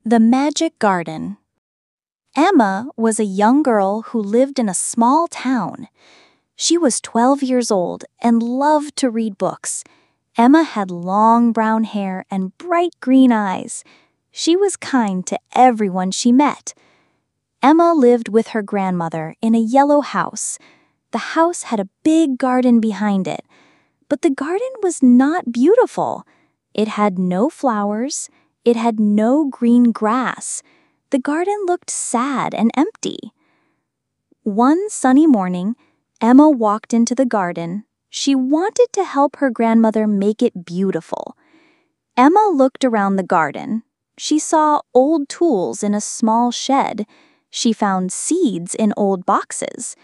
The Magic Garden. Emma was a young girl who lived in a small town. She was 12 years old and loved to read books. Emma had long brown hair and bright green eyes. She was kind to everyone she met. Emma lived with her grandmother in a yellow house. The house had a big garden behind it, but the garden was not beautiful. It had no flowers. It had no green grass. The garden looked sad and empty. One sunny morning, Emma walked into the garden. She wanted to help her grandmother make it beautiful. Emma looked around the garden. She saw old tools in a small shed. She found seeds in old boxes.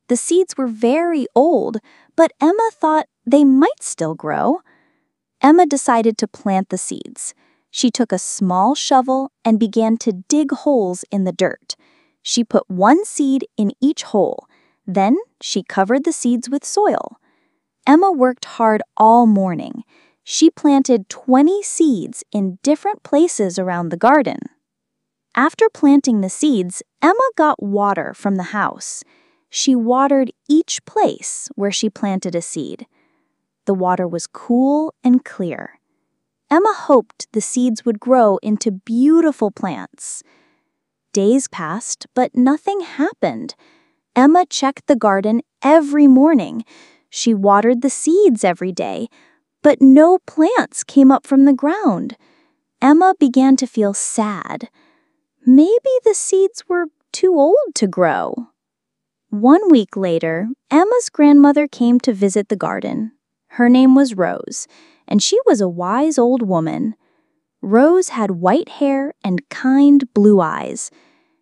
The seeds were very old, but Emma thought they might still grow. Emma decided to plant the seeds. She took a small shovel and began to dig holes in the dirt. She put one seed in each hole. Then she covered the seeds with soil. Emma worked hard all morning. She planted 20 seeds in different places around the garden. After planting the seeds, Emma got water from the house. She watered each place where she planted a seed. The water was cool and clear. Emma hoped the seeds would grow into beautiful plants. Days passed, but nothing happened. Emma checked the garden every morning. She watered the seeds every day, but no plants came up from the ground. Emma began to feel sad. Maybe the seeds were too old to grow. 1 week later, Emma's grandmother came to visit the garden. Her name was Rose, and she was a wise old woman. Rose had white hair and kind blue eyes.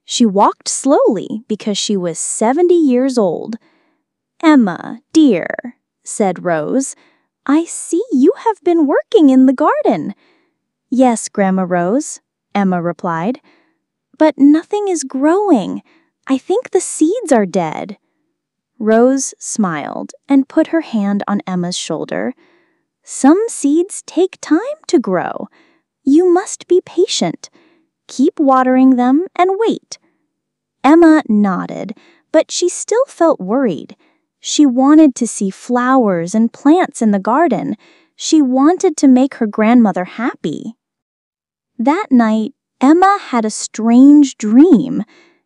She walked slowly because she was 70 years old. "Emma, dear," said Rose, "I see you have been working in the garden." "Yes, Grandma Rose," Emma replied, "but nothing is growing. I think the seeds are dead." Rose smiled and put her hand on Emma's shoulder. "Some seeds take time to grow. You must be patient. Keep watering them and wait." Emma nodded, but she still felt worried. She wanted to see flowers and plants in the garden. She wanted to make her grandmother happy. That night, Emma had a strange dream.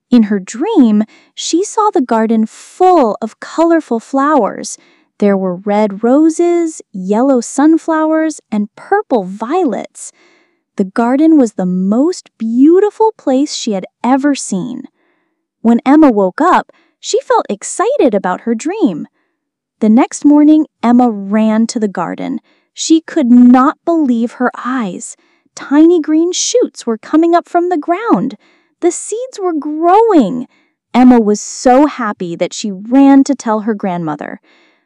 In her dream, she saw the garden full of colorful flowers. There were red roses, yellow sunflowers, and purple violets. The garden was the most beautiful place she had ever seen. When Emma woke up, she felt excited about her dream. The next morning, Emma ran to the garden. She could not believe her eyes. Tiny green shoots were coming up from the ground. The seeds were growing. Emma was so happy that she ran to tell her grandmother.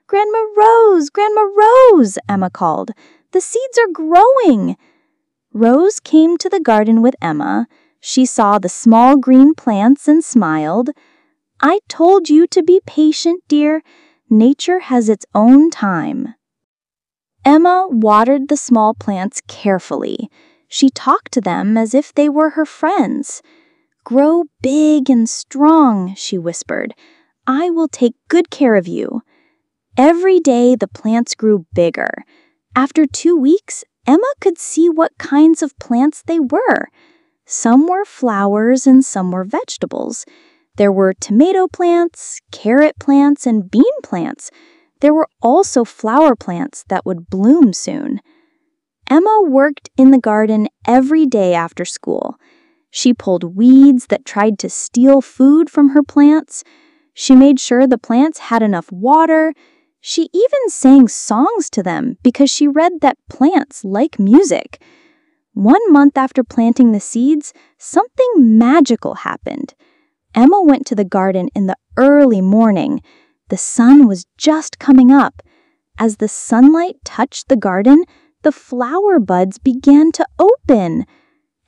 "Grandma Rose, Grandma Rose," Emma called. "The seeds are growing." Rose came to the garden with Emma. She saw the small green plants and smiled. "I told you to be patient, dear. Nature has its own time." Emma watered the small plants carefully. She talked to them as if they were her friends. "Grow big and strong," she whispered. "I will take good care of you." Every day the plants grew bigger. After 2 weeks, Emma could see what kinds of plants they were. Some were flowers and some were vegetables. There were tomato plants, carrot plants, and bean plants. There were also flower plants that would bloom soon. Emma worked in the garden every day after school. She pulled weeds that tried to steal food from her plants. She made sure the plants had enough water. She even sang songs to them because she read that plants like music. 1 month after planting the seeds, something magical happened. Emma went to the garden in the early morning. The sun was just coming up. As the sunlight touched the garden, the flower buds began to open.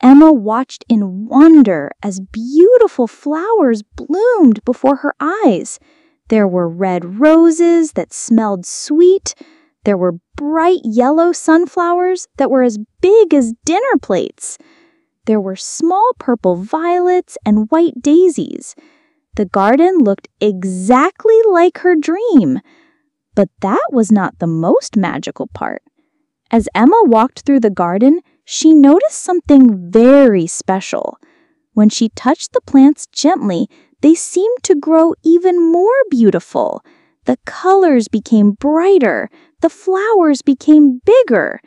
Emma watched in wonder as beautiful flowers bloomed before her eyes. There were red roses that smelled sweet. There were bright yellow sunflowers that were as big as dinner plates. There were small purple violets and white daisies. The garden looked exactly like her dream. But that was not the most magical part. As Emma walked through the garden, she noticed something very special. When she touched the plants gently, they seemed to grow even more beautiful. The colors became brighter, the flowers became bigger,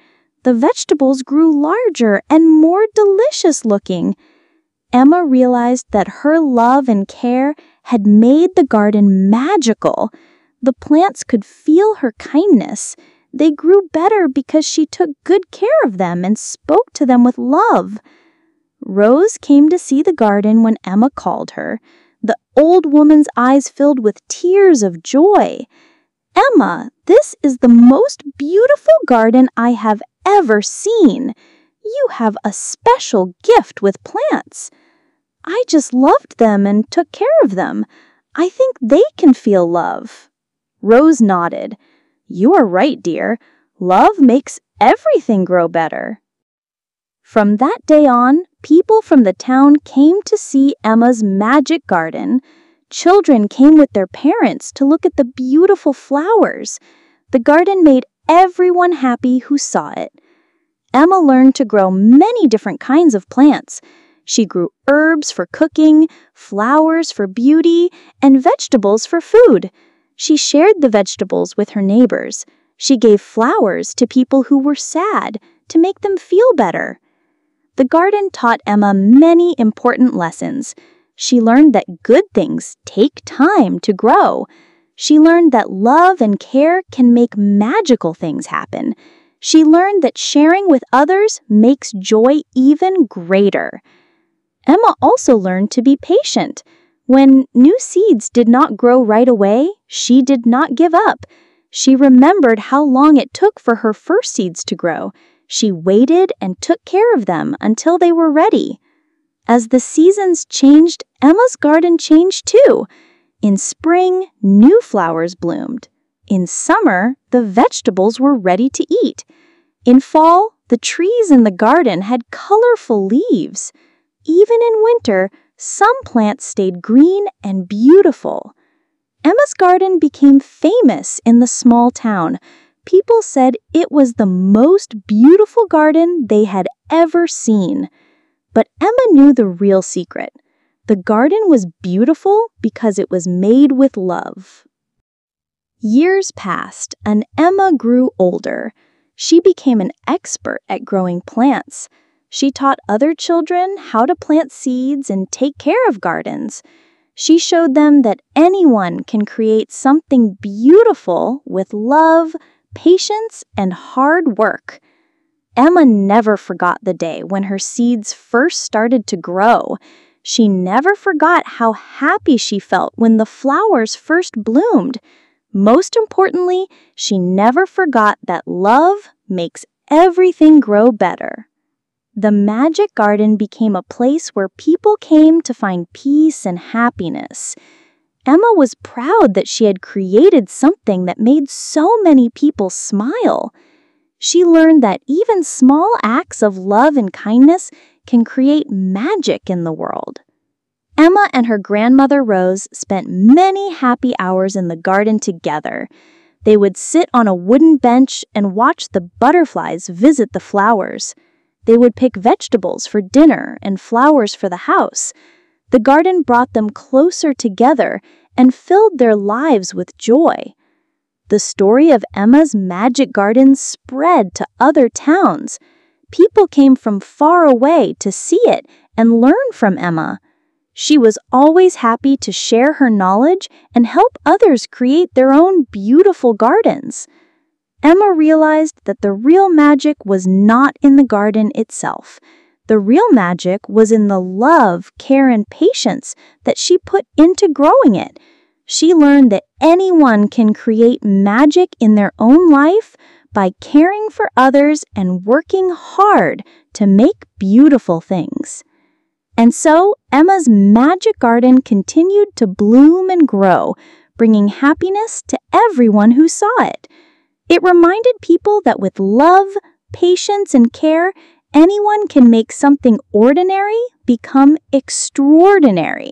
the vegetables grew larger and more delicious looking. Emma realized that her love and care had made the garden magical. The plants could feel her kindness. They grew better because she took good care of them and spoke to them with love. Rose came to see the garden when Emma called her. The old woman's eyes filled with tears of joy. "Emma, this is the most beautiful garden I have ever seen. You have a special gift with plants. I just loved them and took care of them. I think they can feel love." Rose nodded. "You are right, dear. Love makes everything grow better." From that day on, people from the town came to see Emma's magic garden. Children came with their parents to look at the beautiful flowers. The garden made everyone happy who saw it. Emma learned to grow many different kinds of plants. She grew herbs for cooking, flowers for beauty, and vegetables for food. She shared the vegetables with her neighbors. She gave flowers to people who were sad to make them feel better. The garden taught Emma many important lessons. She learned that good things take time to grow. She learned that love and care can make magical things happen. She learned that sharing with others makes joy even greater. Emma also learned to be patient. When new seeds did not grow right away, she did not give up. She remembered how long it took for her first seeds to grow. She waited and took care of them until they were ready. As the seasons changed, Emma's garden changed too. In spring, new flowers bloomed. In summer, the vegetables were ready to eat. In fall, the trees in the garden had colorful leaves. Even in winter, some plants stayed green and beautiful. Emma's garden became famous in the small town. People said it was the most beautiful garden they had ever seen. But Emma knew the real secret. The garden was beautiful because it was made with love. Years passed, and Emma grew older. She became an expert at growing plants. She taught other children how to plant seeds and take care of gardens. She showed them that anyone can create something beautiful with love, patience, and hard work. Emma never forgot the day when her seeds first started to grow. She never forgot how happy she felt when the flowers first bloomed. Most importantly, she never forgot that love makes everything grow better. The magic garden became a place where people came to find peace and happiness. Emma was proud that she had created something that made so many people smile. She learned that even small acts of love and kindness can create magic in the world. Emma and her grandmother Rose spent many happy hours in the garden together. They would sit on a wooden bench and watch the butterflies visit the flowers. They would pick vegetables for dinner and flowers for the house. The garden brought them closer together and filled their lives with joy. The story of Emma's magic garden spread to other towns. People came from far away to see it and learn from Emma. She was always happy to share her knowledge and help others create their own beautiful gardens. Emma realized that the real magic was not in the garden itself. The real magic was in the love, care, and patience that she put into growing it. She learned that anyone can create magic in their own life by caring for others and working hard to make beautiful things. And so, Emma's magic garden continued to bloom and grow, bringing happiness to everyone who saw it. It reminded people that with love, patience, and care, Anyone can make something ordinary become extraordinary.